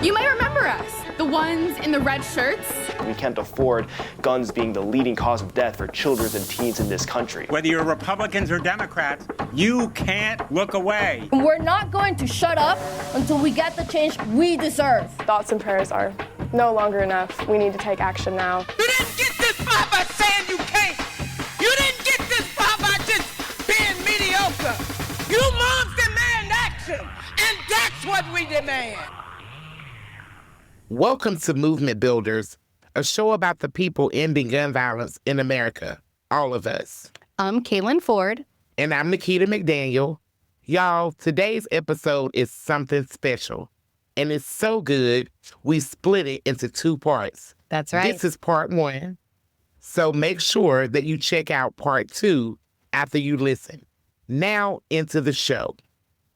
You might remember us, the ones in the red shirts. We can't afford guns being the leading cause of death for children and teens in this country. Whether you're Republicans or Democrats, you can't look away. We're not going to shut up until we get the change we deserve. Thoughts and prayers are no longer enough. We need to take action now. You didn't get this far by saying you can't. You didn't get this far by just being mediocre. You moms demand action, and that's what we demand. Welcome to Movement Builders, a show about the people ending gun violence in America, all of us. I'm Kaylin Ford. And I'm Nikita McDaniel. Y'all, today's episode is something special. And it's so good, we split it into 2 parts. That's right. This is part 1. So make sure that you check out part 2 after you listen. Now into the show.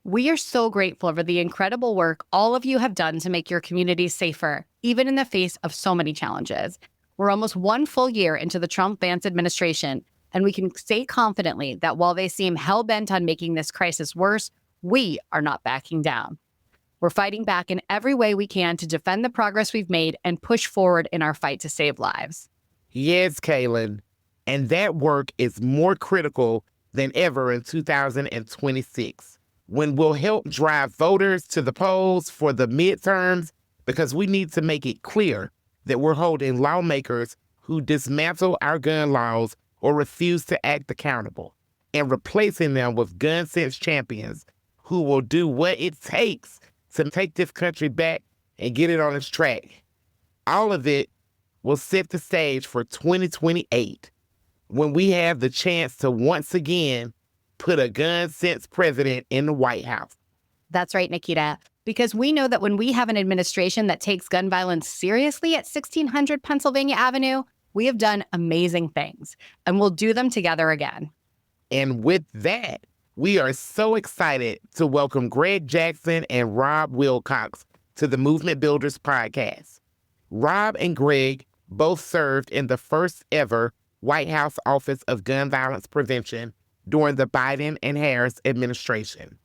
We are so grateful for the incredible work all of you have done to make your communities safer, even in the face of so many challenges. We're almost 1 full year into the Trump-Vance administration, and we can say confidently that while they seem hell-bent on making this crisis worse, we are not backing down. We're fighting back in every way we can to defend the progress we've made and push forward in our fight to save lives. Yes, Kaylin. And that work is more critical than ever in 2026. When we'll help drive voters to the polls for the midterms, because we need to make it clear that we're holding lawmakers who dismantle our gun laws or refuse to act accountable, and replacing them with gun sense champions who will do what it takes to take this country back and get it on its track. All of it will set the stage for 2028, when we have the chance to once again put a gun sense president in the White House. That's right, Nikita, because we know that when we have an administration that takes gun violence seriously at 1600 Pennsylvania Avenue, we have done amazing things, and we'll do them together again. And with that, we are so excited to welcome Greg Jackson and Rob Wilcox to the Movement Builders podcast. Rob and Greg both served in the first ever White House Office of Gun Violence Prevention during the Biden and Harris administration.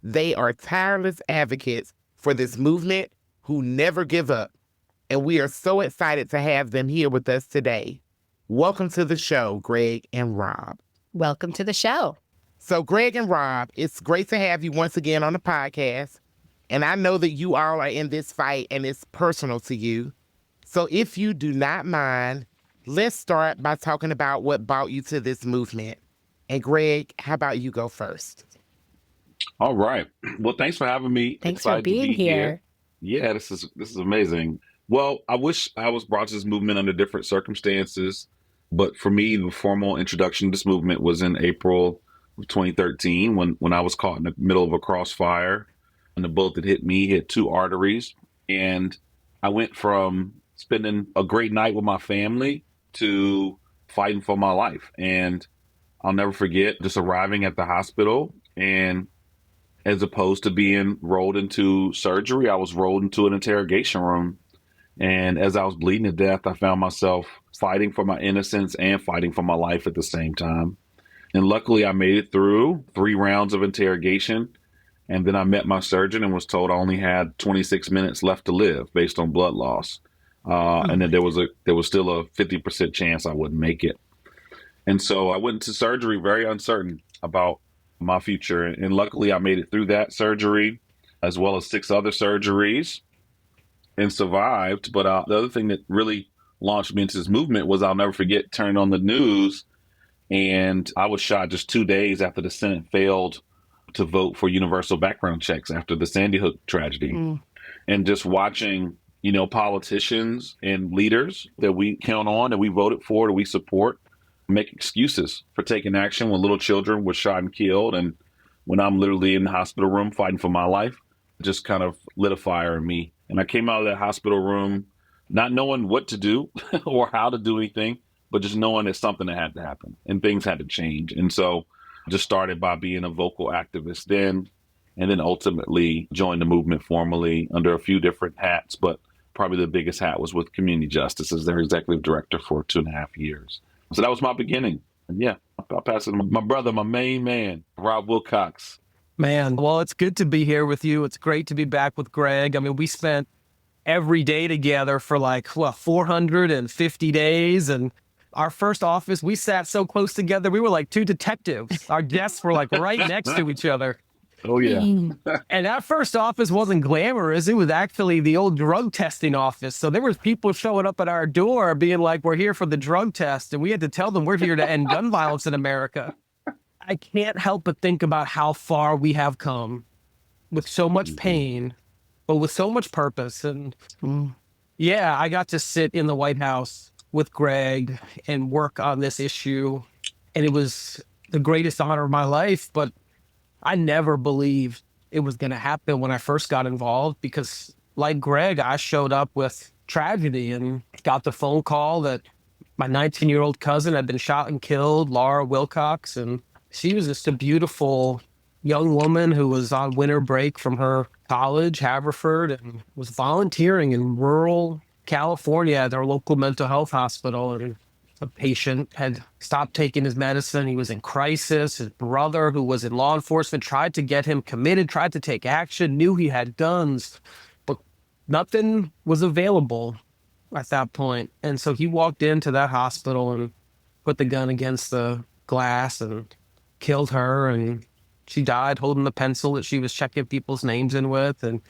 They are tireless advocates for this movement who never give up, and we are so excited to have them here with us today. Welcome to the show, Greg and Rob. Welcome to the show. So Greg and Rob, it's great to have you once again on the podcast, and I know that you all are in this fight and it's personal to you. So if you do not mind, let's start by talking about what brought you to this movement. And Greg, how about you go first? All right. Well, thanks for having me. Thanks Excited for being to be here. Yeah, this is amazing. Well, I wish I was brought to this movement under different circumstances, but for me, the formal introduction to this movement was in April of 2013 when I was caught in the middle of a crossfire, and the bullet that hit me hit 2 arteries, and I went from spending a great night with my family to fighting for my life. And I'll never forget just arriving at the hospital, and as opposed to being rolled into surgery, I was rolled into an interrogation room. And as I was bleeding to death, I found myself fighting for my innocence and fighting for my life at the same time. And luckily, I made it through 3 rounds of interrogation. And then I met my surgeon and was told I only had 26 minutes left to live based on blood loss. And then there was still a 50% chance I wouldn't make it. And so I went into surgery very uncertain about my future. And luckily, I made it through that surgery, as well as 6 other surgeries, and survived. But the other thing that really launched me into this movement was, I'll never forget, turning on the news, and I was shot just 2 days after the Senate failed to vote for universal background checks after the Sandy Hook tragedy. And just watching, politicians and leaders that we count on, that we voted for, that we support, make excuses for taking action when little children were shot and killed. And when I'm literally in the hospital room fighting for my life, just kind of lit a fire in me. And I came out of that hospital room not knowing what to do or how to do anything, but just knowing that something had to happen and things had to change. And so I just started by being a vocal activist then, and then ultimately joined the movement formally under a few different hats. But probably the biggest hat was with Community Justice as their executive director for 2.5 years. So that was my beginning. And yeah, I'll pass it to my brother, my main man, Rob Wilcox. Man, well, it's good to be here with you. It's great to be back with Greg. I mean, we spent every day together for like, 450 days. And our first office, we sat so close together. We were like two detectives. Our desks were like right next to each other. Oh, yeah. And that first office wasn't glamorous. It was actually the old drug testing office. So there was people showing up at our door being like, we're here for the drug test. And we had to tell them we're here to end gun violence in America. I can't help but think about how far we have come with so much pain, but with so much purpose. And yeah, I got to sit in the White House with Greg and work on this issue. And it was the greatest honor of my life. But I never believed it was going to happen when I first got involved, because like Greg, I showed up with tragedy and got the phone call that my 19-year-old cousin had been shot and killed, Laura Wilcox. And she was just a beautiful young woman who was on winter break from her college, Haverford, and was volunteering in rural California at their local mental health hospital. And a patient had stopped taking his medicine. He was in crisis. His brother, who was in law enforcement, tried to get him committed, tried to take action, knew he had guns, but nothing was available at that point. And so he walked into that hospital and put the gun against the glass and killed her. And she died holding the pencil that she was checking people's names in with. And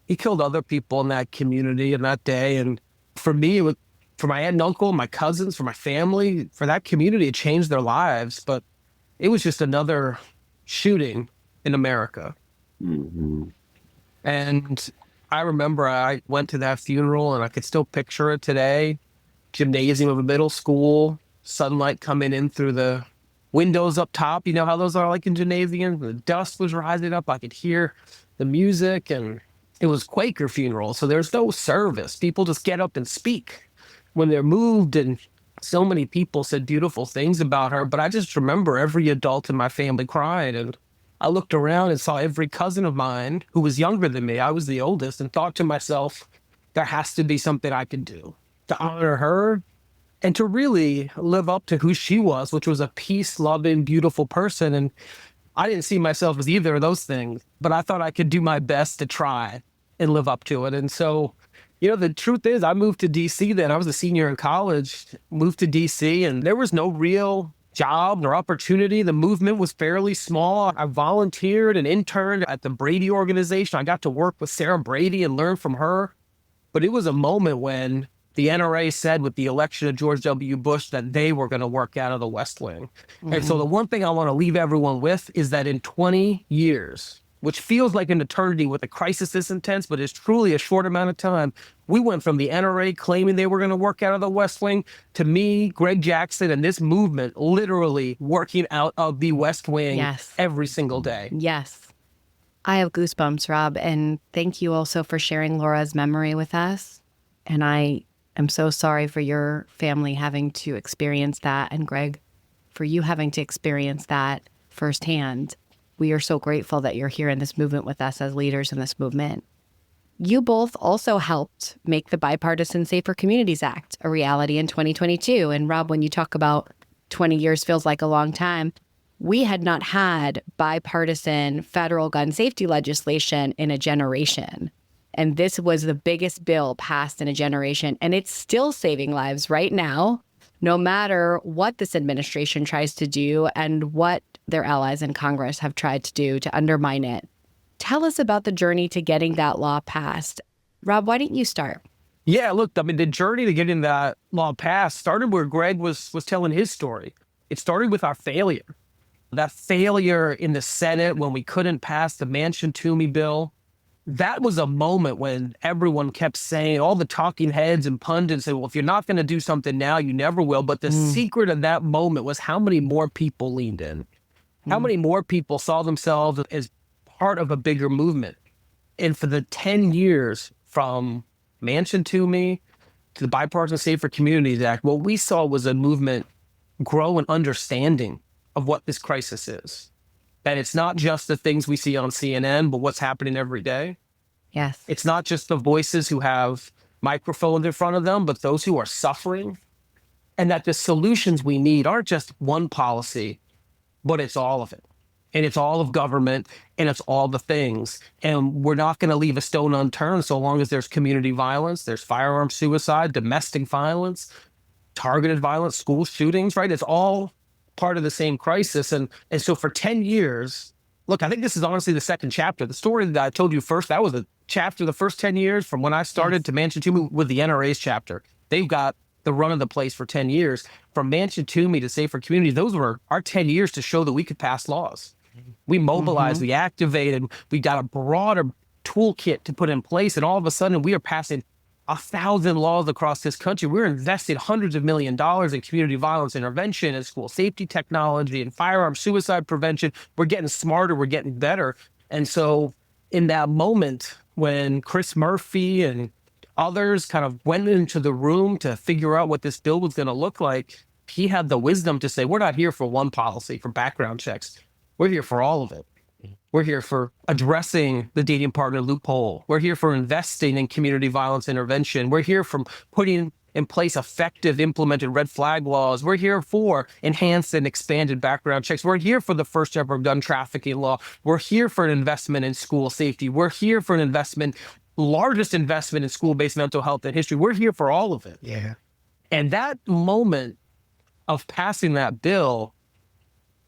he killed other people in that community in that day. And for me, it was, for my aunt and uncle, my cousins, for my family, for that community, it changed their lives. But it was just another shooting in America. And I remember I went to that funeral and I could still picture it today. Gymnasium of a middle school, sunlight coming in through the windows up top. You know how those are like in gymnasiums? The dust was rising up. I could hear the music, and it was Quaker funeral. So there's no service. People just get up and speak when they're moved, and so many people said beautiful things about her. But I just remember every adult in my family cried, and I looked around and saw every cousin of mine who was younger than me. I was the oldest, and thought to myself, there has to be something I can do to honor her and to really live up to who she was, which was a peace-loving, beautiful person. And I didn't see myself as either of those things, but I thought I could do my best to try and live up to it. And so, you know, the truth is, I moved to D.C. then. I was a senior in college, moved to D.C., and there was no real job nor opportunity. The movement was fairly small. I volunteered and interned at the Brady organization. I got to work with Sarah Brady and learn from her. But it was a moment when the NRA said with the election of George W. Bush that they were going to work out of the West Wing. And so the one thing I want to leave everyone with is that in 20 years, which feels like an eternity with a crisis this intense, but is truly a short amount of time, we went from the NRA claiming they were going to work out of the West Wing to me, Greg Jackson, and this movement literally working out of the West Wing every single day. Yes. I have goosebumps, Rob, and thank you also for sharing Laura's memory with us. And I am so sorry for your family having to experience that, and Greg, for you having to experience that firsthand. We are so grateful that you're here in this movement with us as leaders in this movement. You both also helped make the Bipartisan Safer Communities Act a reality in 2022. And Rob, when you talk about 20 years feels like a long time, we had not had bipartisan federal gun safety legislation in a generation. And this was the biggest bill passed in a generation. And it's still saving lives right now, no matter what this administration tries to do and what their allies in Congress have tried to do to undermine it. Tell us about the journey to getting that law passed. Rob, why didn't you start? Yeah, look, I mean, the journey to getting that law passed started where Greg was telling his story. It started with our failure. That failure in the Senate when we couldn't pass the Manchin-Toomey bill. That was a moment when everyone kept saying, all the talking heads and pundits said, well, if you're not going to do something now, you never will. But the secret of that moment was how many more people leaned in. How many more people saw themselves as part of a bigger movement. And for the 10 years from Manchin-Toomey to the Bipartisan Safer Communities Act, what we saw was a movement grow in understanding of what this crisis is. That it's not just the things we see on CNN, but what's happening every day. Yes. It's not just the voices who have microphones in front of them, but those who are suffering. And that the solutions we need aren't just one policy, but it's all of it. and it's all of government, and it's all the things. And we're not going to leave a stone unturned so long as there's community violence, there's firearm suicide, domestic violence, targeted violence, school shootings, right? It's all part of the same crisis. And so for 10 years, look, I think this is honestly the second chapter. The story that I told you first, that was a chapter the first 10 years from when I started to Mansion Toomey with the NRA's chapter. They've got the run of the place for 10 years. From Mansion Toomey to Safer Communities, those were our 10 years to show that we could pass laws. We mobilized, we activated, we got a broader toolkit to put in place, and all of a sudden we are passing 1,000 laws across this country. We're investing hundreds of millions of dollars in community violence intervention and school safety technology and firearm suicide prevention. We're getting smarter, we're getting better. And so in that moment when Chris Murphy and others kind of went into the room to figure out what this bill was going to look like, he had the wisdom to say, we're not here for one policy, for background checks. We're here for all of it. We're here for addressing the dating partner loophole. We're here for investing in community violence intervention. We're here for putting in place effective implemented red flag laws. We're here for enhanced and expanded background checks. We're here for the first ever gun trafficking law. We're here for an investment in school safety. We're here for an investment, largest investment in school-based mental health in history. We're here for all of it. Yeah. And that moment of passing that bill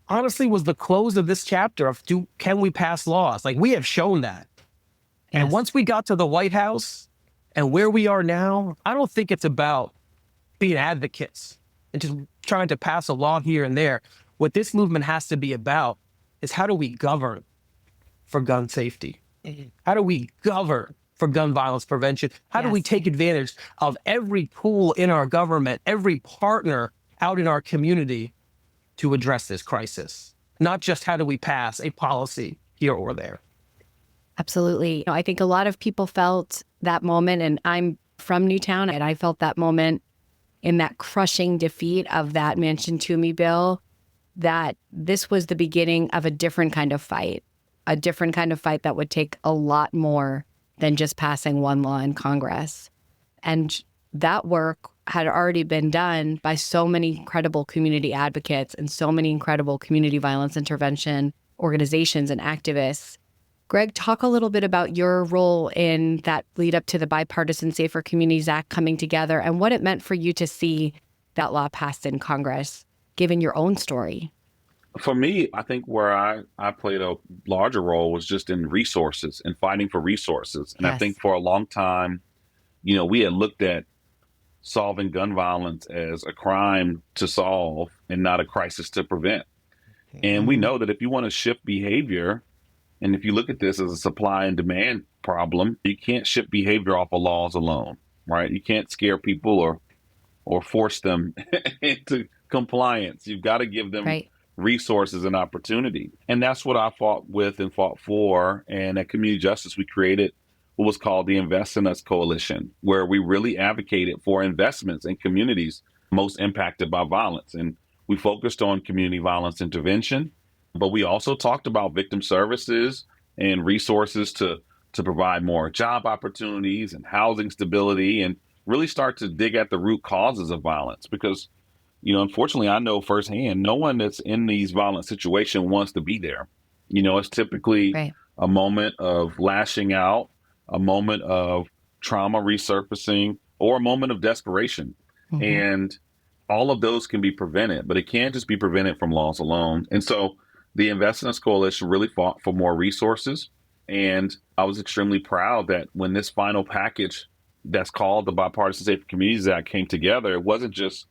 honestly was the close of this chapter of can we pass laws? Like, we have shown that. Yes. And once we got to the White House and where we are now, I don't think it's about being advocates and just trying to pass a law here and there. What this movement has to be about is how do we govern for gun safety? How do we govern for gun violence prevention? How do we take advantage of every tool in our government, every partner out in our community to address this crisis? Not just how do we pass a policy here or there. Absolutely. I think a lot of people felt that moment, and I'm from Newtown, and I felt that moment in that crushing defeat of that Mansion Toomey bill, that this was the beginning of a different kind of fight that would take a lot more than just passing one law in Congress. And that work had already been done by so many incredible community advocates and so many incredible community violence intervention organizations and activists. Greg, talk a little bit about your role in that lead up to the Bipartisan Safer Communities Act coming together and what it meant for you to see that law passed in Congress, given your own story. For me, I think where I played a larger role was just in resources and fighting for resources. And I think for a long time, we had looked at solving gun violence as a crime to solve and not a crisis to prevent. And we know that if you want to shift behavior, and if you look at this as a supply and demand problem, you can't shift behavior off of laws alone, right? You can't scare people or force them into compliance. You've got to give them resources and opportunity. And that's what I fought with and fought for. And at Community Justice, we created what was called the Invest in Us Coalition, where we really advocated for investments in communities most impacted by violence. And we focused on community violence intervention, but we also talked about victim services and resources to provide more job opportunities and housing stability and really start to dig at the root causes of violence. Because, unfortunately, I know firsthand, no one that's in these violent situations wants to be there. It's typically a moment of lashing out, a moment of trauma resurfacing, or a moment of desperation. Mm-hmm. And all of those can be prevented, but it can't just be prevented from laws alone. And so the Invest in Us Coalition really fought for more resources. And I was extremely proud that when this final package that's called the Bipartisan Safer Communities Act came together, it wasn't just,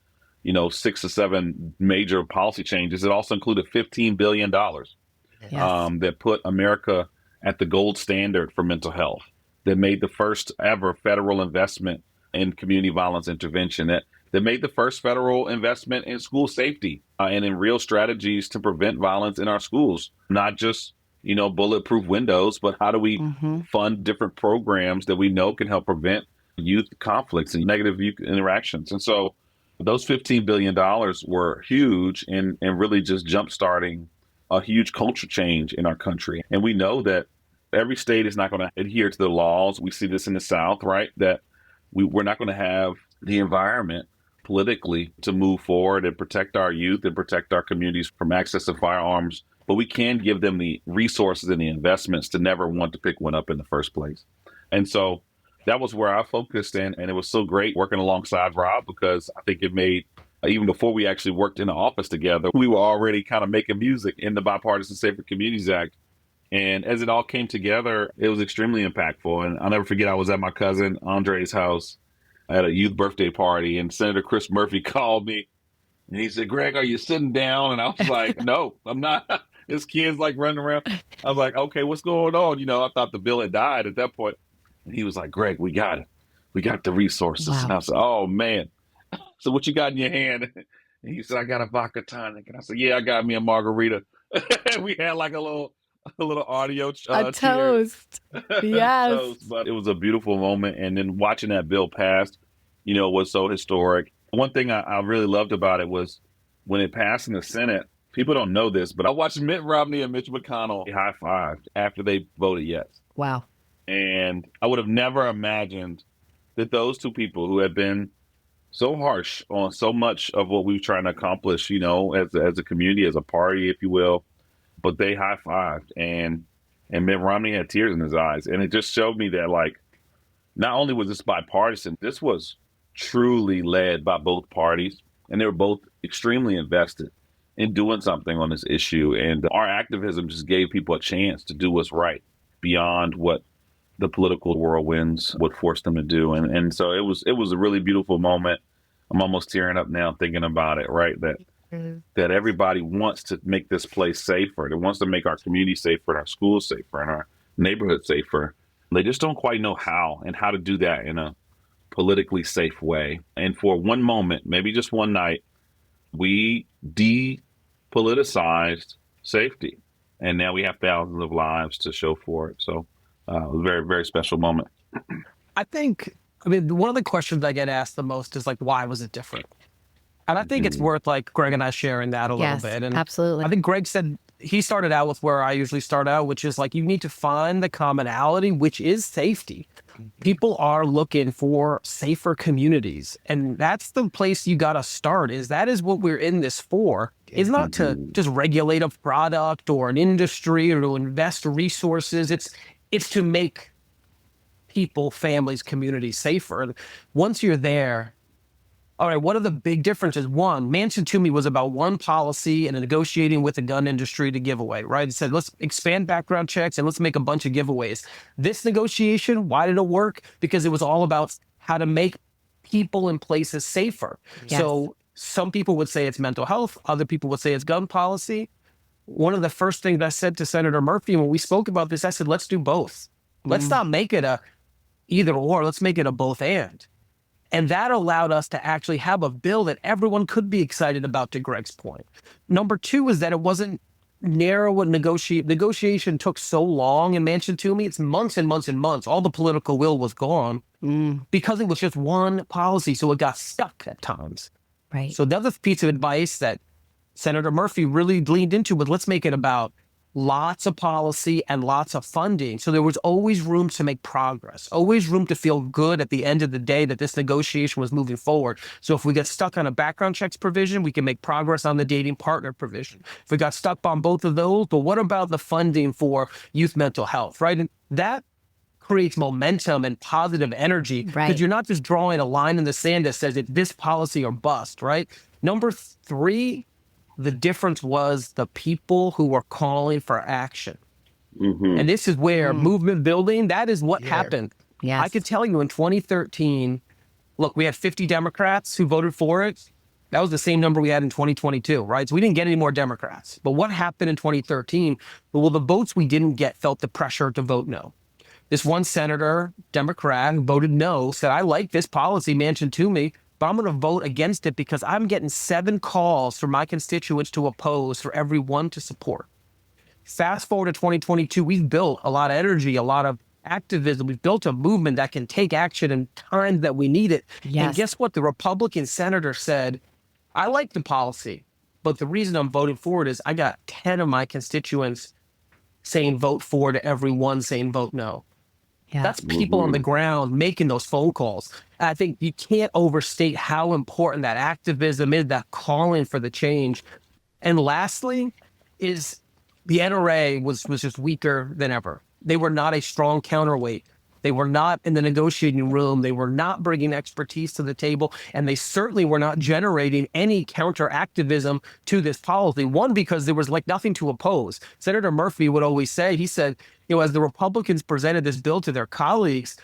6 or 7 major policy changes. It also included $15 billion that put America at the gold standard for mental health, that made the first ever federal investment in community violence intervention, that made the first federal investment in school safety and in real strategies to prevent violence in our schools, not just, bulletproof windows, but how do we fund different programs that we know can help prevent youth conflicts and negative youth interactions. And so those $15 billion were huge and really just jump-starting a huge culture change in our country. And we know that every state is not going to adhere to the laws. We see this in the South, right? That we're not going to have the environment politically to move forward and protect our youth and protect our communities from access to firearms but we can give them the resources and the investments to never want to pick one up in the first place. And so that was where I focused in. And it was so great working alongside Rob, because I think it made, even before we actually worked in the office together, we were already kind of making music in the Bipartisan Safer Communities Act. And as it all came together, it was extremely impactful. And I'll never forget, I was at my cousin Andre's house at a youth birthday party, and Senator Chris Murphy called me and he said, "Greg, are you sitting down?" And I was like, "No, I'm not." His kids like running around. I was like, "Okay, what's going on?" I thought the bill had died at that point. And he was like, "Greg, we got it. We got the resources." Wow. And I said, "Oh man." So what you got in your hand? And he said, "I got a vodka tonic." And I said, "Yeah, I got me a margarita." We had like a little audio a toast. Yes. toast, but it was a beautiful moment. And then watching that bill pass, was so historic. One thing I really loved about it was when it passed in the Senate. People don't know this, but I watched Mitt Romney and Mitch McConnell high-fived after they voted yes. Wow. And I would have never imagined that those two people who had been so harsh on so much of what we were trying to accomplish, as a community, as a party, if you will, but they high-fived, and Mitt Romney had tears in his eyes. And it just showed me that, like, not only was this bipartisan, this was truly led by both parties, and they were both extremely invested in doing something on this issue. And our activism just gave people a chance to do what's right beyond what the political whirlwinds would force them to do. And so it was a really beautiful moment. I'm almost tearing up now thinking about it, right? That everybody wants to make this place safer. It wants to make our community safer, and our schools safer, and our neighborhood safer. They just don't quite know how to do that in a politically safe way. And for one moment, maybe just one night, we depoliticized safety. And now we have thousands of lives to show for it. So it was a very, very special moment. I mean, one of the questions I get asked the most is like, why was it different? And I think it's worth like Greg and I sharing that a little bit. And absolutely. I think Greg said he started out with where I usually start out, which is like, you need to find the commonality, which is safety. People are looking for safer communities. And that's the place you got to start. That is what we're in this for. It's not to just regulate a product or an industry or to invest resources. It's to make people, families, communities safer. And once you're there, all right, what are the big differences? One, Manchin Toomey was about one policy and negotiating with the gun industry to give away, right? It said, let's expand background checks and let's make a bunch of giveaways. This negotiation, why did it work? Because it was all about how to make people and places safer. Yes. So some people would say it's mental health. Other people would say it's gun policy. One of the first things I said to Senator Murphy when we spoke about this, I said, let's do both. Let's not make it a either or. Let's make it a both and. And that allowed us to actually have a bill that everyone could be excited about, to Greg's point. Number two is that it wasn't narrow and negotiation took so long in Manchin Toomey. It's months and months and months. All the political will was gone because it was just one policy. So it got stuck at times. Right. So the other piece of advice that Senator Murphy really leaned into was, let's make it about lots of policy and lots of funding. So there was always room to make progress, always room to feel good at the end of the day that this negotiation was moving forward. So if we get stuck on a background checks provision, we can make progress on the dating partner provision. If we got stuck on both of those, but what about the funding for youth mental health, right? And that creates momentum and positive energy, because you're not just drawing a line in the sand that says it's this policy or bust, right? Number three, the difference was the people who were calling for action. And this is where movement building, that is what happened. Yes. I could tell you in 2013, look, we had 50 Democrats who voted for it. That was the same number we had in 2022, right? So we didn't get any more Democrats. But what happened in 2013? Well, the votes we didn't get felt the pressure to vote no. This one senator, Democrat, who voted no, said, I like this policy, Manchin Toomey, but I'm going to vote against it because I'm getting 7 calls from my constituents to oppose for every 1 to support. Fast forward to 2022, we've built a lot of energy, a lot of activism. We've built a movement that can take action in times that we need it. Yes. And guess what? The Republican senator said, I like the policy, but the reason I'm voting for it is I got 10 of my constituents saying vote for to every 1 saying vote no. Yeah. That's people on the ground making those phone calls. And I think you can't overstate how important that activism is, that calling for the change. And lastly is the NRA was just weaker than ever. They were not a strong counterweight. They were not in the negotiating room. They were not bringing expertise to the table. And they certainly were not generating any counter activism to this policy. One, because there was like nothing to oppose. Senator Murphy would always say, he said, as the Republicans presented this bill to their colleagues,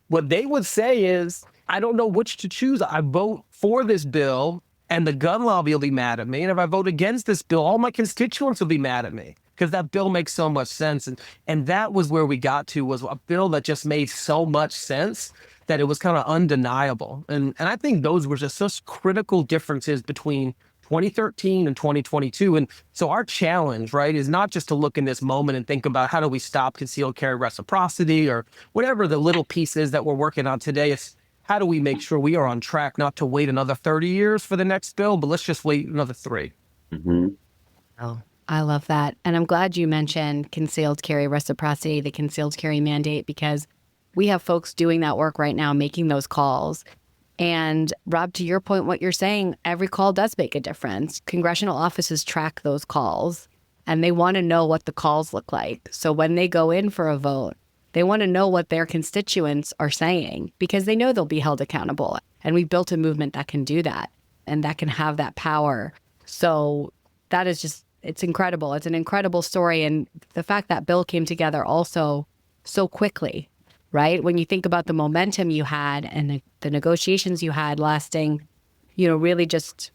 what they would say is, I don't know which to choose. I vote for this bill and the gun lobby will be mad at me. And if I vote against this bill, all my constituents will be mad at me, because that bill makes so much sense. And that was where we got to, was a bill that just made so much sense that it was kind of undeniable. And I think those were just such critical differences between 2013 and 2022. And so our challenge, right, is not just to look in this moment and think about how do we stop concealed carry reciprocity or whatever the little piece is that we're working on today. It's how do we make sure we are on track not to wait another 30 years for the next bill, but let's just wait another 3. Mm-hmm. Oh, I love that. And I'm glad you mentioned concealed carry reciprocity, the concealed carry mandate, because we have folks doing that work right now, making those calls. And Rob, to your point, what you're saying, every call does make a difference. Congressional offices track those calls and they want to know what the calls look like. So when they go in for a vote, they want to know what their constituents are saying, because they know they'll be held accountable. And we've built a movement that can do that and that can have that power. So that is just, it's incredible. It's an incredible story. And the fact that bill came together also so quickly, right? When you think about the momentum you had and the negotiations you had lasting, really just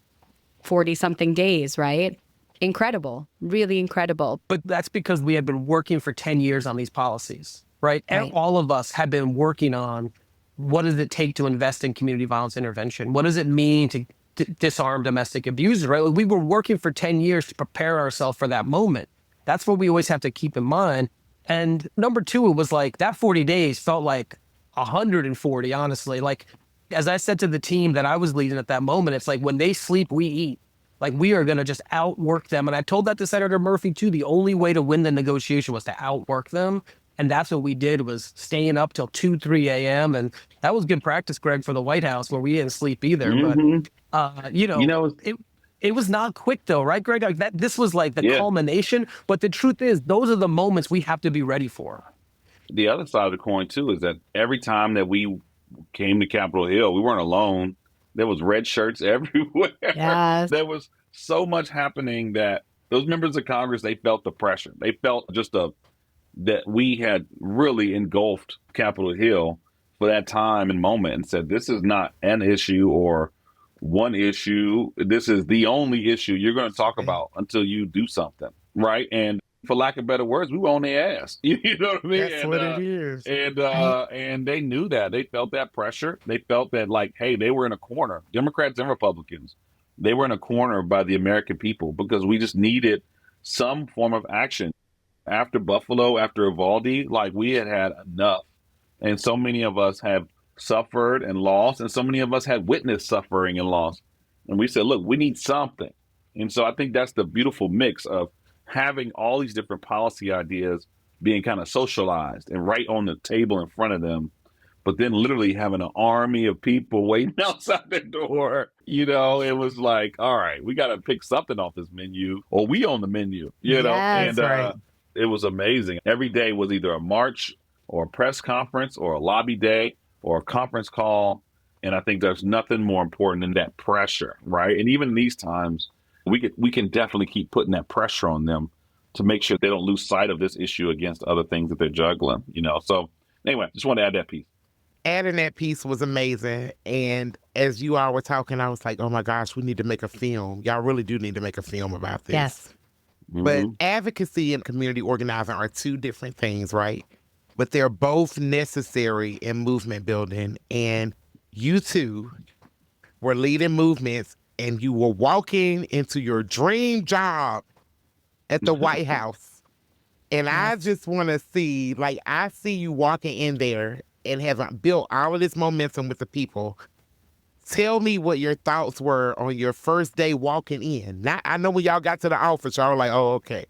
40 something days, right? Incredible, really incredible. But that's because we had been working for 10 years on these policies, right? And all of us have been working on what does it take to invest in community violence intervention? What does it mean to disarm domestic abusers, right? We were working for 10 years to prepare ourselves for that moment. That's what we always have to keep in mind. And number 2, it was like that 40 days felt like 140, honestly. Like, as I said to the team that I was leading at that moment, it's like when they sleep, we eat. Like, we are going to just outwork them. And I told that to Senator Murphy, too. The only way to win the negotiation was to outwork them. And that's what we did, was staying up till 2, 3 a.m. And that was good practice, Greg, for the White House, where we didn't sleep either. Mm-hmm. But, it was not quick, though, right, Greg? Like this was like the culmination. But the truth is, those are the moments we have to be ready for. The other side of the coin, too, is that every time that we came to Capitol Hill, we weren't alone. There was red shirts everywhere. Yes. There was so much happening that those members of Congress, they felt the pressure. They felt that we had really engulfed Capitol Hill for that time and moment and said, this is not an issue or one issue. This is the only issue you're going to talk about until you do something, right? And for lack of better words, we were on their ass. You know what I mean? That's what it is. And they knew that. They felt that pressure. They felt that, like, hey, they were in a corner. Democrats and Republicans, they were in a corner by the American people, because we just needed some form of action. After Buffalo, after Uvalde, like, we had enough. And so many of us have suffered and lost, and so many of us had witnessed suffering and loss. And we said, look, we need something. And so I think that's the beautiful mix of having all these different policy ideas being kind of socialized and right on the table in front of them, but then literally having an army of people waiting outside the door. It was like, all right, we got to pick something off this menu, or we on the menu, Yes, and it was amazing. Every day was either a march or a press conference or a lobby day or a conference call. And I think there's nothing more important than that pressure, right? And even in these times, we can definitely keep putting that pressure on them to make sure they don't lose sight of this issue against other things that they're juggling, So anyway, just want to add that piece. Adding that piece was amazing. And as you all were talking, I was like, oh my gosh, we need to make a film. Y'all really do need to make a film about this. Yes. But advocacy and community organizing are 2 different things, right? But they're both necessary in movement building. And you 2 were leading movements, and you were walking into your dream job at the White House. And I just want to see, like, I see you walking in there and have built all of this momentum with the people. Tell me what your thoughts were on your first day walking in. Now, I know when y'all got to the office, y'all were like, oh, okay,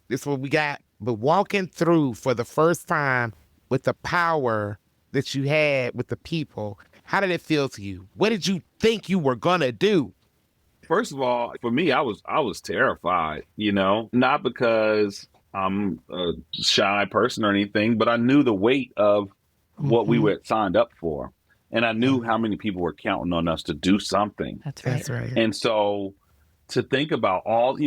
this is what we got. But walking through for the first time with the power that you had with the people, how did it feel to you? What did you think you were going to do? first of all, for me, I was terrified, not because I'm a shy person or anything, but I knew the weight of what we were signed up for. And I knew how many people were counting on us to do something. That's right. That's right. And so to think about all,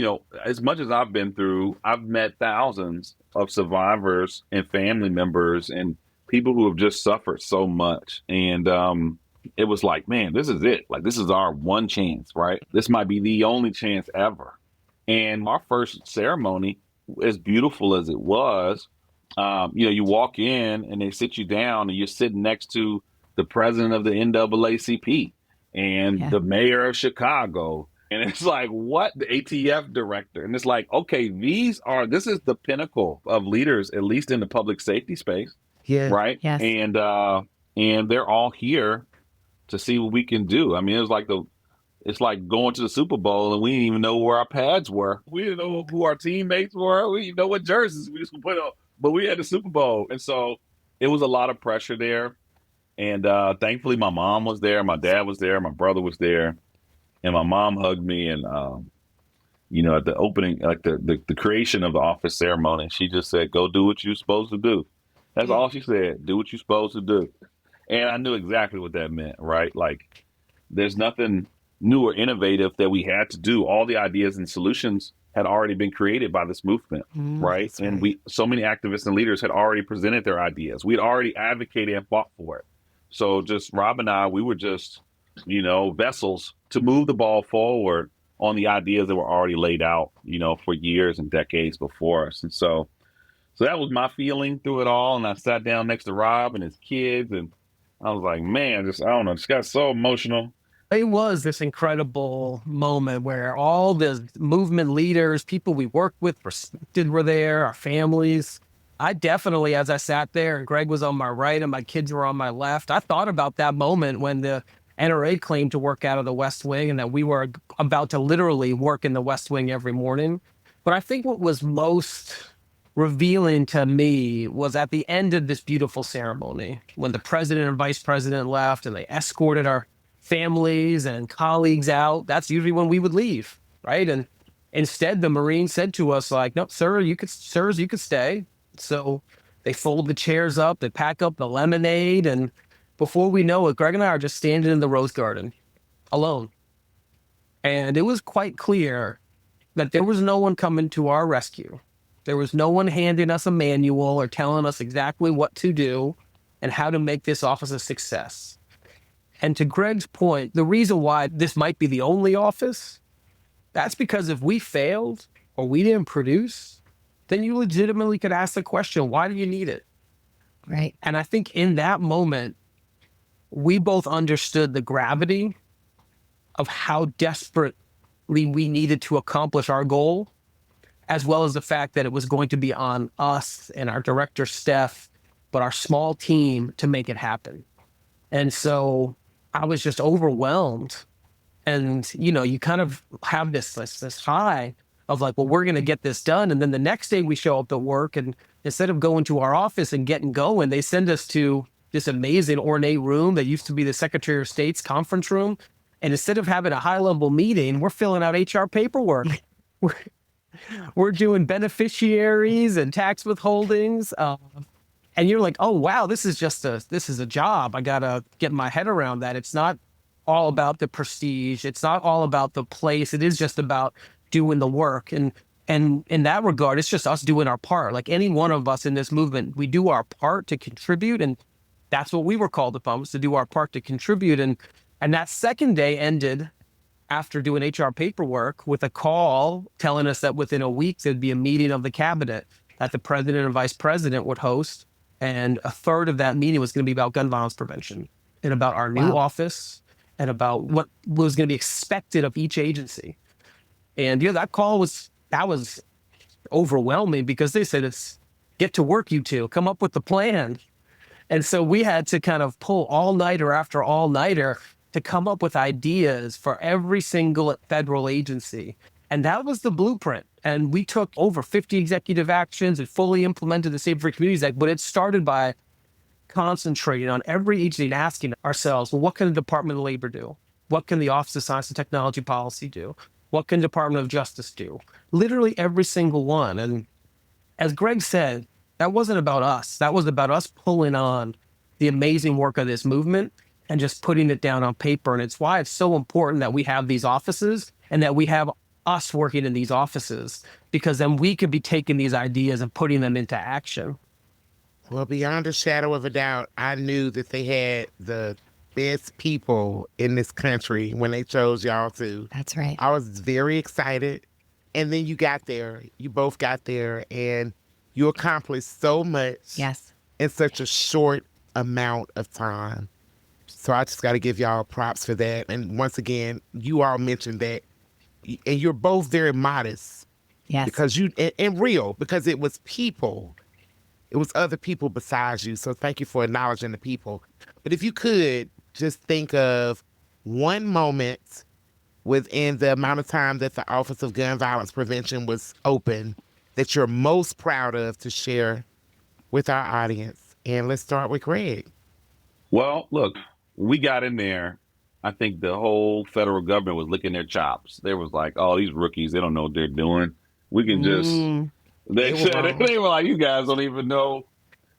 as much as I've been through, I've met thousands of survivors and family members and people who have just suffered so much. And it was like, man, this is it. Like, this is our one chance, right? This might be the only chance ever. And our first ceremony, as beautiful as it was, you walk in and they sit you down and you're sitting next to the president of the NAACP and the mayor of Chicago. And it's like, what? The ATF director. And it's like, okay, this is the pinnacle of leaders, at least in the public safety space. Yeah. Right. Yes. And they're all here to see what we can do. I mean, it's like going to the Super Bowl and we didn't even know where our pads were. We didn't know who our teammates were. We didn't know what jerseys we just put on, but we had the Super Bowl. And so it was a lot of pressure there. And thankfully, my mom was there, my dad was there, my brother was there, and my mom hugged me. And at the opening, like the creation of the office ceremony, she just said, "Go do what you're supposed to do." That's all she said. Do what you're supposed to do. And I knew exactly what that meant, right? Like, there's nothing new or innovative that we had to do. All the ideas and solutions had already been created by this movement, right? And so many activists and leaders had already presented their ideas. We'd already advocated and fought for it. So just Rob and I, we were just, vessels to move the ball forward on the ideas that were already laid out, for years and decades before us. And so that was my feeling through it all. And I sat down next to Rob and his kids, and I was like, man, I don't know, just got so emotional. It was this incredible moment where all the movement leaders, people we worked with, respected, were there, our families. I definitely, as I sat there and Greg was on my right and my kids were on my left, I thought about that moment when the NRA claimed to work out of the West Wing and that we were about to literally work in the West Wing every morning. But I think what was most revealing to me was at the end of this beautiful ceremony, when the president and vice president left and they escorted our families and colleagues out. That's usually when we would leave, right? And instead, the Marines said to us, like, "No, sirs, you could stay." So they fold the chairs up, they pack up the lemonade, and before we know it, Greg and I are just standing in the Rose Garden, alone. And it was quite clear that there was no one coming to our rescue. There was no one handing us a manual or telling us exactly what to do and how to make this office a success. And to Greg's point, the reason why this might be the only office, that's because if we failed or we didn't produce, then you legitimately could ask the question, why do you need it? Right. And I think in that moment, we both understood the gravity of how desperately we needed to accomplish our goal, as well as the fact that it was going to be on us and our director, Steph, but our small team to make it happen. And so I was just overwhelmed. And, you kind of have this high of like, well, we're going to get this done. And then the next day we show up at work, and instead of going to our office and getting going, they send us to this amazing ornate room that used to be the Secretary of State's conference room. And instead of having a high-level meeting, we're filling out HR paperwork. We're doing beneficiaries and tax withholdings. And you're like, oh, wow, this is a job. I got to get my head around that. It's not all about the prestige. It's not all about the place. It is just about doing the work. And in that regard, it's just us doing our part. Like any one of us in this movement, we do our part to contribute. And that's what we were called upon, was to do our part to contribute. And that second day ended after doing HR paperwork with a call telling us that within a week, there'd be a meeting of the cabinet that the president and vice president would host. And a third of that meeting was going to be about gun violence prevention and about our new office and about what was going to be expected of each agency. And that call was overwhelming because they said, "It's get to work, you two, come up with the plan." And so we had to kind of pull all-nighter after all-nighter to come up with ideas for every single federal agency. And that was the blueprint. And we took over 50 executive actions and fully implemented the Safer Communities Act. But it started by concentrating on every agency and asking ourselves, well, what can the Department of Labor do? What can the Office of Science and Technology Policy do? What can Department of Justice do? Literally every single one. And as Greg said, that wasn't about us. That was about us pulling on the amazing work of this movement and just putting it down on paper. And it's why it's so important that we have these offices and that we have us working in these offices, because then we could be taking these ideas and putting them into action. Well, beyond a shadow of a doubt, I knew that they had the best people in this country when they chose y'all to. That's right. I was very excited. And then you got there. You both got there, and you accomplished so much. Yes. In such a short amount of time. So I just got to give y'all props for that. And once again, you all mentioned that. And you're both very modest. Yes. Because and real, because it was people. It was other people besides you. So thank you for acknowledging the people. But if you could just think of one moment within the amount of time that the Office of Gun Violence Prevention was open that you're most proud of to share with our audience. And let's start with Greg. Well, look, we got in there. I think the whole federal government was licking their chops. They was like, oh, these rookies, they don't know what they're doing. We can just, they were like, you guys don't even know.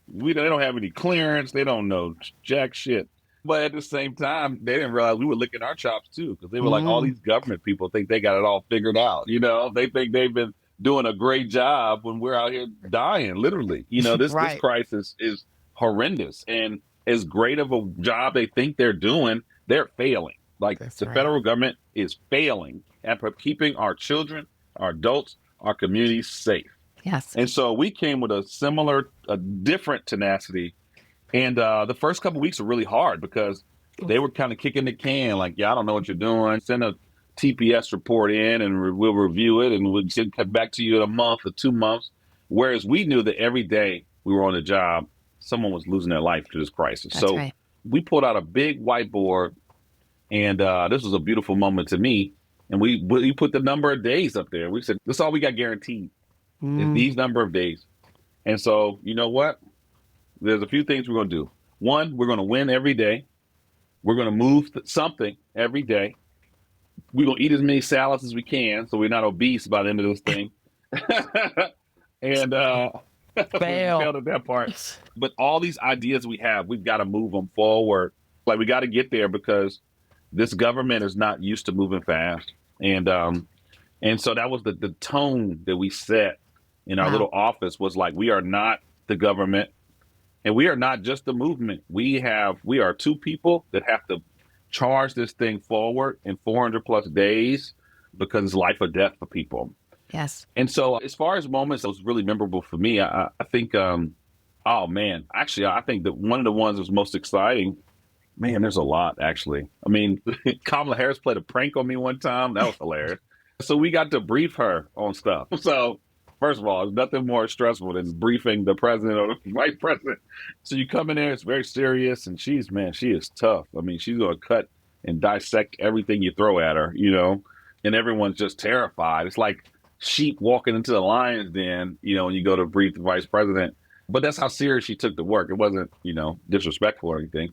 They don't have any clearance. They don't know jack shit. But at the same time, they didn't realize we were licking our chops too, because they were like, all these government people think they got it all figured out. You know, they think they've been doing a great job when we're out here dying, literally. You know, this crisis is horrendous. And as great of a job they think they're doing, they're failing. Like the federal government is failing at keeping our children, our adults, our communities safe. Yes. And so we came with a different tenacity. And the first couple of weeks were really hard because they were kind of kicking the can, like, yeah, I don't know what you're doing. Send a TPS report in and we'll review it and we'll get back to you in a month or 2 months. Whereas we knew that every day we were on the job, someone was losing their life to this crisis. That's right. We pulled out a big whiteboard, and this was a beautiful moment to me. And we put the number of days up there. We said, this is all we got guaranteed is these number of days. And so, you know what? There's a few things we're going to do. One, we're going to win every day. We're going to move something every day. We're going to eat as many salads as we can so we're not obese by the end of this thing. And failed at that part. But all these ideas we have, we've got to move them forward. Like, we got to get there because this government is not used to moving fast. And so that was the tone that we set in our little office, was like, we are not the government. And we are not just the movement. We are two people that have to charge this thing forward in 400 plus days because it's life or death for people. Yes. And so as far as moments that was really memorable for me, I think, oh man, actually, I think that one of the ones that was most exciting, man, there's a lot actually. I mean, Kamala Harris played a prank on me one time. That was hilarious. So we got to brief her on stuff. So first of all, there's nothing more stressful than briefing the president or the vice president. So you come in there, it's very serious, and she is tough. I mean, she's going to cut and dissect everything you throw at her, you know, and everyone's just terrified. It's like sheep walking into the lion's den, you know, when you go to brief the vice president. But that's how serious she took the work. It wasn't, you know, disrespectful or anything.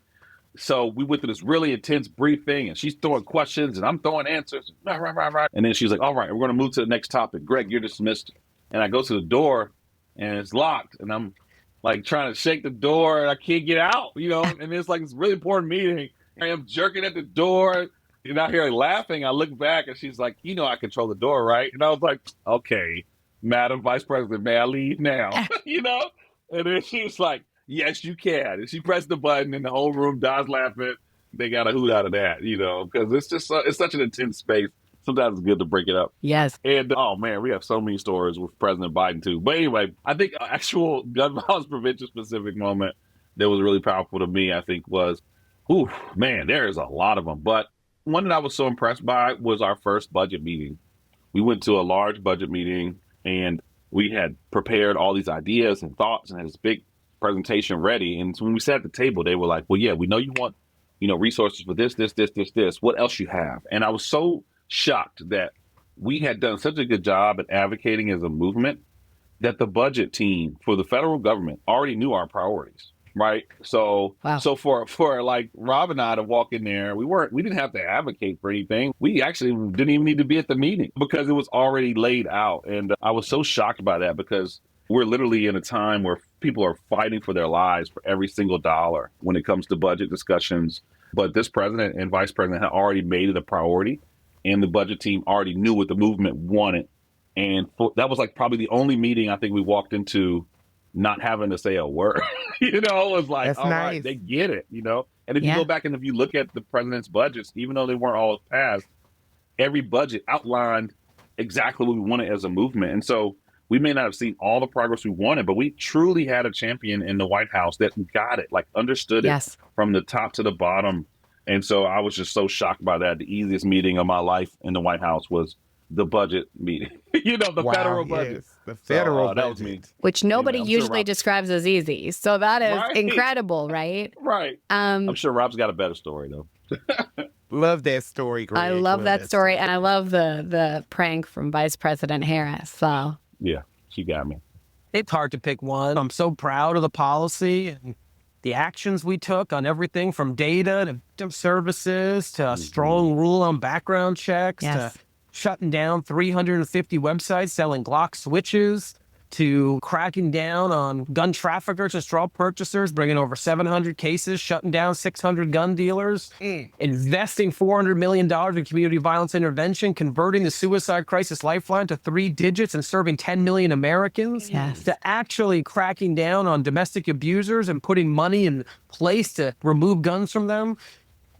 So we went through this really intense briefing, and she's throwing questions, and I'm throwing answers. And then she's like, all right, we're going to move to the next topic. Greg, you're dismissed. And I go to the door, and it's locked, and I'm like trying to shake the door, and I can't get out, you know, and it's like this really important meeting. I am jerking at the door, and out here laughing. I look back, and she's like, you know, I control the door, right? And I was like, okay, Madam Vice President, may I leave now? You know? And then she was like, yes, you can. And she pressed the button, and the whole room dies laughing. They got a hoot out of that, you know, because it's just it's such an intense space. Sometimes it's good to break it up. Yes. And, oh, man, we have so many stories with President Biden, too. But anyway, I think actual gun violence prevention specific moment that was really powerful to me, I think, was, ooh, man, there is a lot of them. But one that I was so impressed by was our first budget meeting. We went to a large budget meeting, and we had prepared all these ideas and thoughts and had this big presentation ready. And so when we sat at the table, they were like, well, yeah, we know you want, you know, resources for this. What else you have? And I was so shocked that we had done such a good job at advocating as a movement that the budget team for the federal government already knew our priorities. right? So, Wow. so for like Rob and I to walk in there, we didn't have to advocate for anything. We actually didn't even need to be at the meeting because it was already laid out. And I was so shocked by that because we're literally in a time where people are fighting for their lives for every single dollar when it comes to budget discussions. But this president and vice president had already made it a priority, and the budget team already knew what the movement wanted. And that was like probably the only meeting I think we walked into not having to say a word. It was like, That's all nice. right, they get it, And if you go back and if you look at the president's budgets, even though they weren't all passed, every budget outlined exactly what we wanted as a movement. And so we may not have seen all the progress we wanted, but we truly had a champion in the White House that got it, like understood it from the top to the bottom. And so I was just so shocked by that. The easiest meeting of my life in the White House was the budget meeting, the federal budget. The federal that was me. budget. Which nobody I'm sure usually Rob- describes as easy. So that is incredible, right? Right. I'm sure Rob's got a better story, though. Love that story, Greg. I love that story. And I love the prank from Vice President Harris. So Yeah, she got me. It's hard to pick one. I'm so proud of the policy and the actions we took on everything from data to victim services to a strong rule on background checks to shutting down 350 websites selling Glock switches to cracking down on gun traffickers and straw purchasers, bringing over 700 cases, shutting down 600 gun dealers, investing $400 million in community violence intervention, converting the suicide crisis lifeline to 3 digits and serving 10 million Americans, to actually cracking down on domestic abusers and putting money in place to remove guns from them.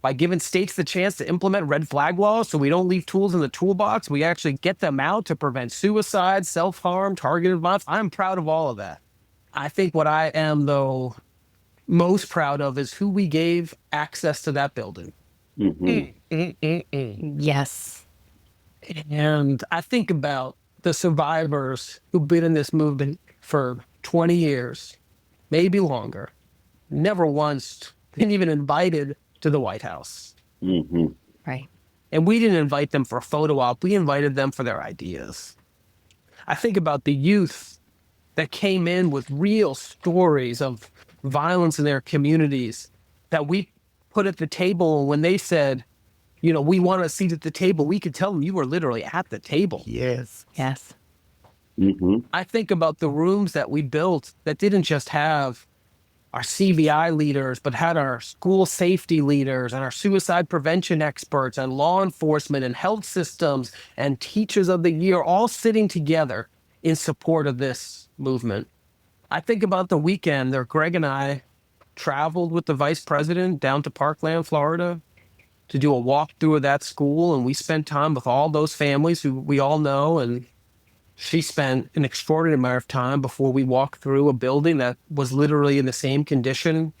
By giving states the chance to implement red flag laws so we don't leave tools in the toolbox, we actually get them out to prevent suicide, self-harm, targeted violence. I'm proud of all of that. I think what I am, though, most proud of is who we gave access to that building. Yes. And I think about the survivors who've been in this movement for 20 years, maybe longer, never once been even invited to the White House. Right. And we didn't invite them for a photo op. We invited them for their ideas. I think about the youth that came in with real stories of violence in their communities that we put at the table. When they said, we want a seat at the table, we could tell them you were literally at the table. Yes. Yes. I think about the rooms that we built that didn't just have our CVI leaders, but had our school safety leaders and our suicide prevention experts and law enforcement and health systems and teachers of the year all sitting together in support of this movement. I think about the weekend that Greg and I traveled with the vice president down to Parkland, Florida, to do a walkthrough of that school. And we spent time with all those families who we all know. And she spent an extraordinary amount of time before we walked through a building that was literally in the same condition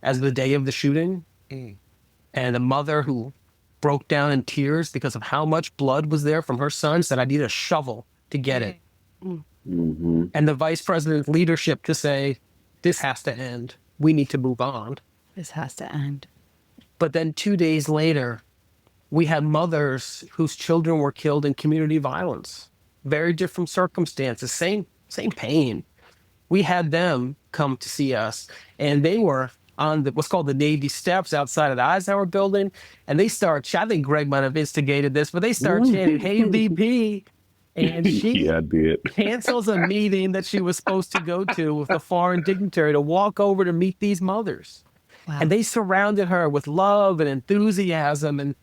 as the day of the shooting. And a mother who broke down in tears because of how much blood was there from her son, said, I need a shovel to get it. And the vice president's leadership to say, this has to end. We need to move on. This has to end. But then 2 days later, we had mothers whose children were killed in community violence. Very different circumstances, same pain. We had them come to see us, and they were on what's called the Navy steps outside of the Eisenhower building, and they start, I think Greg might have instigated this, but they start chanting, hey, VP, and she cancels a meeting that she was supposed to go to with a foreign dignitary to walk over to meet these mothers. Wow. And they surrounded her with love and enthusiasm, and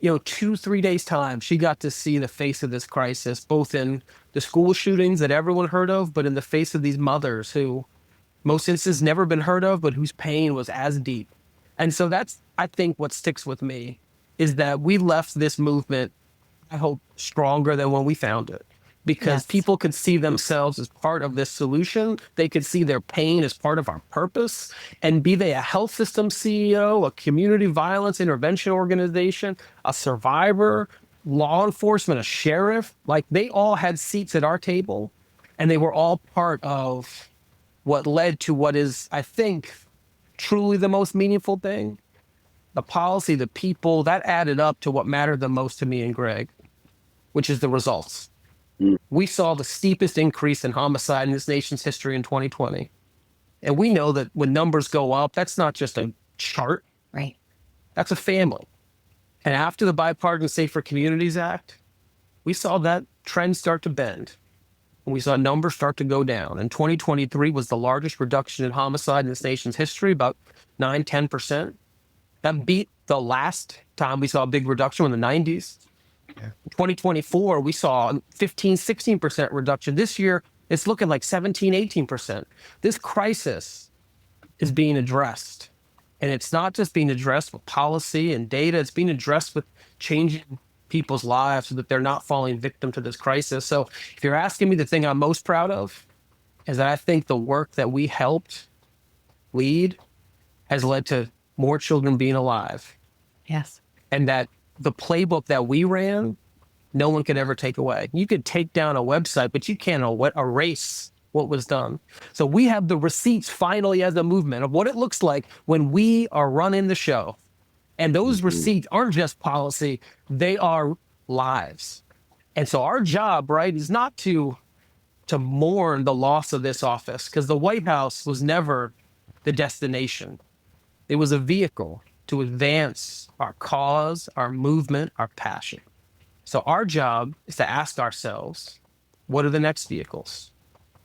2-3 days time, she got to see the face of this crisis, both in the school shootings that everyone heard of, but in the face of these mothers who most instances never been heard of, but whose pain was as deep. And so that's, I think, what sticks with me is that we left this movement, I hope, stronger than when we found it. Because people could see themselves as part of this solution. They could see their pain as part of our purpose. And be they a health system CEO, a community violence intervention organization, a survivor, law enforcement, a sheriff, like they all had seats at our table. And they were all part of what led to what is, I think, truly the most meaningful thing. The policy, the people, that added up to what mattered the most to me and Greg, which is the results. We saw the steepest increase in homicide in this nation's history in 2020. And we know that when numbers go up, that's not just a chart. Right. That's a family. And after the Bipartisan Safer Communities Act, we saw that trend start to bend. And we saw numbers start to go down. And 2023 was the largest reduction in homicide in this nation's history, about 9-10%. That beat the last time we saw a big reduction in the 90s. Yeah. 2024, we saw 15-16% reduction. This year, it's looking like 17-18%. This crisis is being addressed. And it's not just being addressed with policy and data, it's being addressed with changing people's lives so that they're not falling victim to this crisis. So if you're asking me, the thing I'm most proud of is that I think the work that we helped lead has led to more children being alive. Yes. And that the playbook that we ran, no one could ever take away. You could take down a website, but you can't erase what was done. So we have the receipts finally as a movement of what it looks like when we are running the show. And those receipts aren't just policy, they are lives. And so our job, right, is not to mourn the loss of this office, because the White House was never the destination. It was a vehicle to advance our cause, our movement, our passion. So our job is to ask ourselves, what are the next vehicles?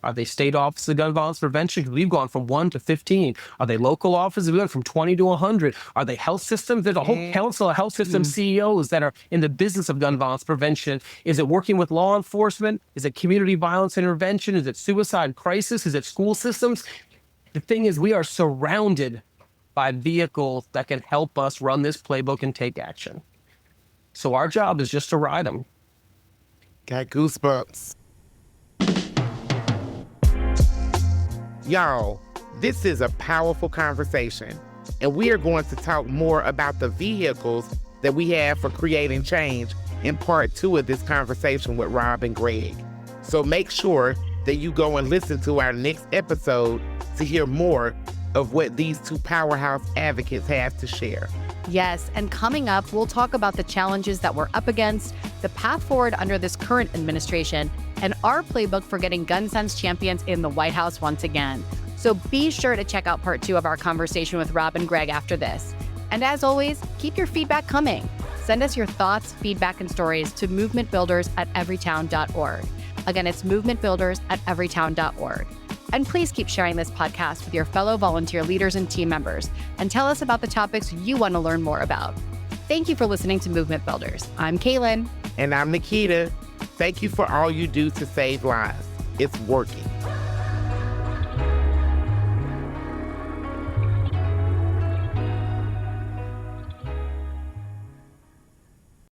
Are they state offices of gun violence prevention? Because we've gone from 1 to 15. Are they local offices? We've gone from 20 to 100. Are they health systems? There's a whole council of health system CEOs that are in the business of gun violence prevention. Is it working with law enforcement? Is it community violence intervention? Is it suicide crisis? Is it school systems? The thing is, we are surrounded by vehicles that can help us run this playbook and take action. So our job is just to ride them. Got goosebumps. Y'all, this is a powerful conversation, and we are going to talk more about the vehicles that we have for creating change in part 2 of this conversation with Rob and Greg. So make sure that you go and listen to our next episode to hear more of what these two powerhouse advocates have to share. Yes, and coming up, we'll talk about the challenges that we're up against, the path forward under this current administration, and our playbook for getting gun sense champions in the White House once again. So be sure to check out part 2 of our conversation with Rob and Greg after this. And as always, keep your feedback coming. Send us your thoughts, feedback, and stories to movementbuilders@everytown.org. Again, it's movementbuilders@everytown.org. And please keep sharing this podcast with your fellow volunteer leaders and team members, and tell us about the topics you want to learn more about. Thank you for listening to Movement Builders. I'm Kaylin. And I'm Nikita. Thank you for all you do to save lives. It's working.